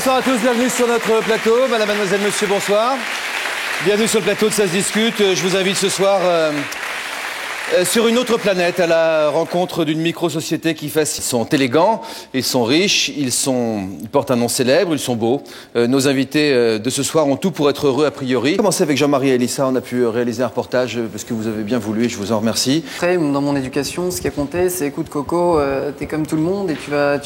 Bonsoir à tous, bienvenue sur notre plateau. Madame, mademoiselle, monsieur, bonsoir. Bienvenue sur le plateau de Ça se discute. Je vous invite ce soir sur une autre planète à la rencontre d'une micro-société qui fait... Ils sont élégants, ils sont riches, ils portent un nom célèbre, ils sont beaux. Nos invités de ce soir ont tout pour être heureux a priori. Commencez avec Jean-Marie et Elissa, on a pu réaliser un reportage parce que vous avez bien voulu et je vous en remercie. Après, dans mon éducation, ce qui a compté, c'est écoute Coco, t'es comme tout le monde et tu vas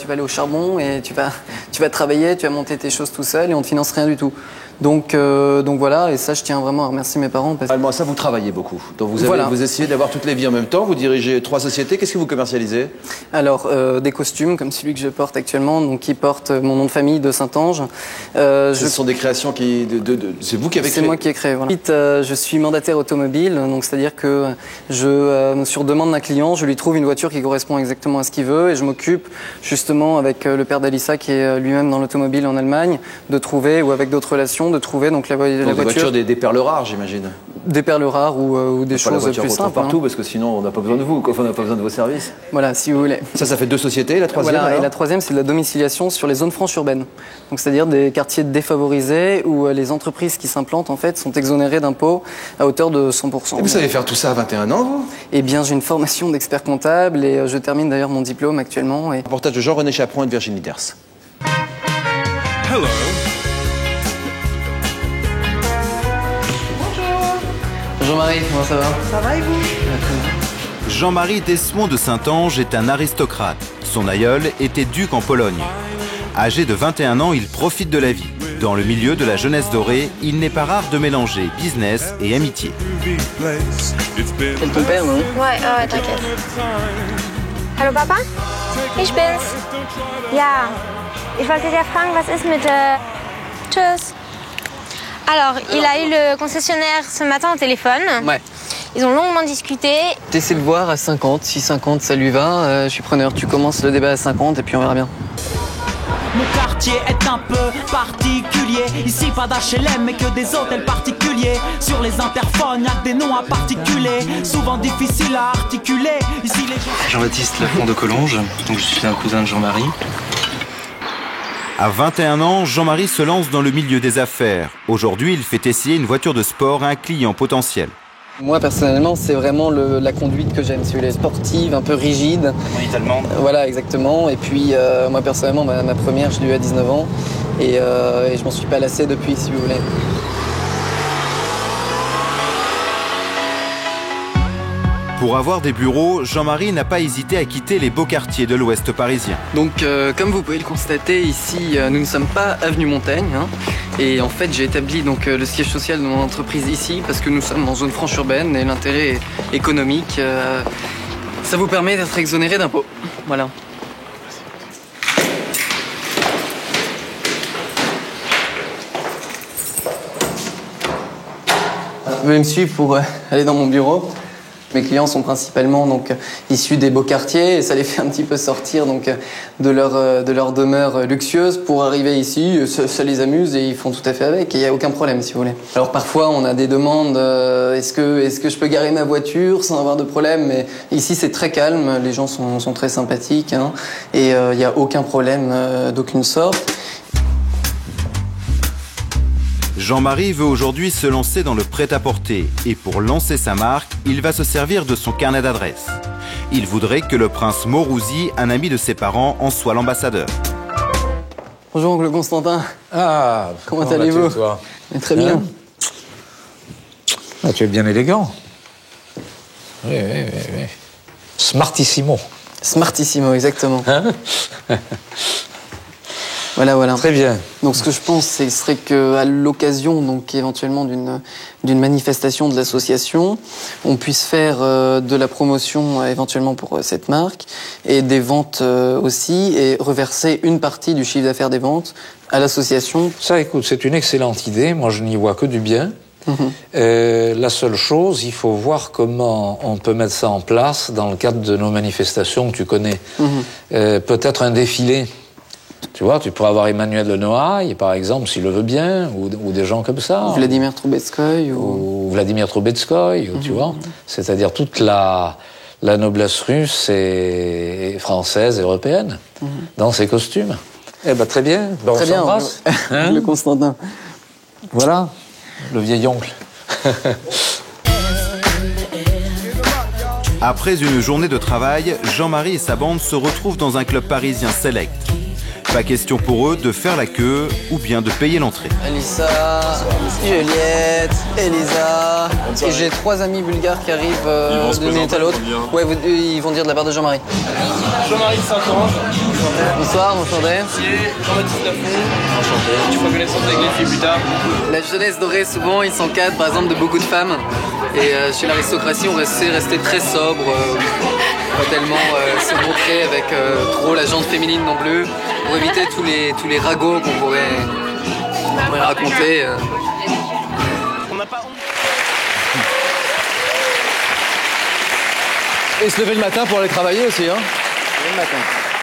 aller au charbon et tu vas travailler, tu vas monter tes choses tout seul et on te finance rien du tout. Donc voilà, et ça je tiens vraiment à remercier mes parents. Parce... Ça, vous travaillez beaucoup. Donc vous essayez d'avoir toutes les vies en même temps, vous dirigez 3 sociétés, qu'est-ce que vous commercialisez? Alors, des costumes comme celui que je porte actuellement, donc qui porte mon nom de famille de Saint-Ange. Ce sont des créations qui... C'est vous qui avez créé? C'est moi qui ai créé, voilà. Ensuite, je suis mandataire automobile, donc c'est-à-dire que sur demande d'un client, je lui trouve une voiture qui correspond exactement à ce qu'il veut et je m'occupe justement avec le père d'Alissa qui est lui-même dans l'automobile en Allemagne, de trouver, ou avec d'autres relations, de trouver donc la voiture... Des perles rares, j'imagine. Des perles rares ou des choses plus simples. Partout, parce que sinon on n'a pas besoin de vous, on n'a pas besoin de vos services. Voilà, si vous voulez. Ça fait 2 sociétés, la troisième voilà, et la troisième, c'est de la domiciliation sur les zones franches urbaines. Donc c'est-à-dire des quartiers défavorisés où les entreprises qui s'implantent en fait sont exonérées d'impôts à hauteur de 100%. Et vous savez faire tout ça à 21 ans, vous? Eh bien, j'ai une formation d'expert comptable et je termine d'ailleurs mon diplôme actuellement. Reportage de Jean-René Chaperon et de Virginie Ders. Hello. Jean-Marie, comment ça va? Ça va et vous? Jean-Marie Desmond de Saint-Ange est un aristocrate. Son aïeul était duc en Pologne. Âgé de 21 ans, il profite de la vie. Dans le milieu de la jeunesse dorée, il n'est pas rare de mélanger business et amitié. C'est ton père, non? Ouais, t'inquiète. Hallo Papa? Ich bin's. Ja, ich wollte dir fragen, was ist mit... Tschüss. Alors, il a eu le concessionnaire ce matin au téléphone. Ouais. Ils ont longuement discuté. T'essaies de voir à 50, si 50 ça lui va, je suis preneur. Tu commences le débat à 50 et puis on verra bien. Mon quartier est un peu particulier. Ici pas d'HLM mais que des hôtels particuliers. Sur les interphones y'a que des noms à particuler. Souvent difficiles à articuler. Ici les gens... Jean-Baptiste Lafont de Collonges, donc je suis un cousin de Jean-Marie. À 21 ans, Jean-Marie se lance dans le milieu des affaires. Aujourd'hui, il fait essayer une voiture de sport à un client potentiel. Moi, personnellement, c'est vraiment la conduite que j'aime. C'est sportive, un peu rigide. Conduite allemande. Voilà, exactement. Et puis, moi, personnellement, ma première, je l'ai eue à 19 ans. Et je m'en suis pas lassé depuis, si vous voulez. Pour avoir des bureaux, Jean-Marie n'a pas hésité à quitter les beaux quartiers de l'Ouest parisien. Donc, comme vous pouvez le constater, ici, nous ne sommes pas avenue Montaigne. Hein, et en fait, j'ai établi donc, le siège social de mon entreprise ici parce que nous sommes en zone franche urbaine et l'intérêt économique, ça vous permet d'être exonéré d'impôts. Voilà. Vous pouvez me suivre pour aller dans mon bureau. Mes clients sont principalement donc issus des beaux quartiers et ça les fait un petit peu sortir donc de leur demeure luxueuse pour arriver ici. Ça les amuse et ils font tout à fait avec et il n'y a aucun problème si vous voulez. Alors parfois on a des demandes est-ce que je peux garer ma voiture sans avoir de problème, mais ici c'est très calme, les gens sont très sympathiques hein, et il n'y a aucun problème d'aucune sorte. Jean-Marie veut aujourd'hui se lancer dans le prêt-à-porter et pour lancer sa marque, il va se servir de son carnet d'adresses. Il voudrait que le prince Maurouzi, un ami de ses parents, en soit l'ambassadeur. Bonjour oncle Constantin. Ah, comment allez-vous? Très bien. Ah, tu es bien élégant. Oui. Smartissimo. Smartissimo, exactement. Hein? Voilà. Très bien. Donc ce que je pense, ce serait qu'à l'occasion, donc éventuellement d'une manifestation de l'association, on puisse faire de la promotion éventuellement pour cette marque et des ventes aussi et reverser une partie du chiffre d'affaires des ventes à l'association. Ça, écoute, c'est une excellente idée. Moi, je n'y vois que du bien. La seule chose, il faut voir comment on peut mettre ça en place dans le cadre de nos manifestations que tu connais. Peut-être un défilé. Tu vois, tu pourrais avoir Emmanuel Le Noailles, par exemple, s'il le veut bien, ou des gens comme ça. Vladimir Troubetskoy. Ou Vladimir Troubetskoy, tu vois. C'est-à-dire toute la noblesse russe et française, européenne, dans ces costumes. Eh ben très bien. Ben, très bien. Hein, le Constantin. Voilà, le vieil oncle. Après une journée de travail, Jean-Marie et sa bande se retrouvent dans un club parisien select. Pas question pour eux de faire la queue ou bien de payer l'entrée. Alissa, Juliette, Elisa. Et j'ai 3 amis bulgares qui arrivent d'une minute à l'autre. Ouais, ils vont dire de la part de Jean-Marie. Jean-Marie de Saint-Ange. Bonsoir, enchanté. Jean-Baptiste Lafont. Enchanté. Tu feras connaissance avec les filles plus tard. La jeunesse dorée, souvent, ils s'encadrent par exemple de beaucoup de femmes. Et chez l'aristocratie, on essaie de rester très sobre, pas tellement se montrer avec trop la jante féminine non plus, pour éviter tous les ragots qu'on pourrait raconter. On n'a pas honte. Et se lever le matin pour aller travailler aussi, hein. Le matin.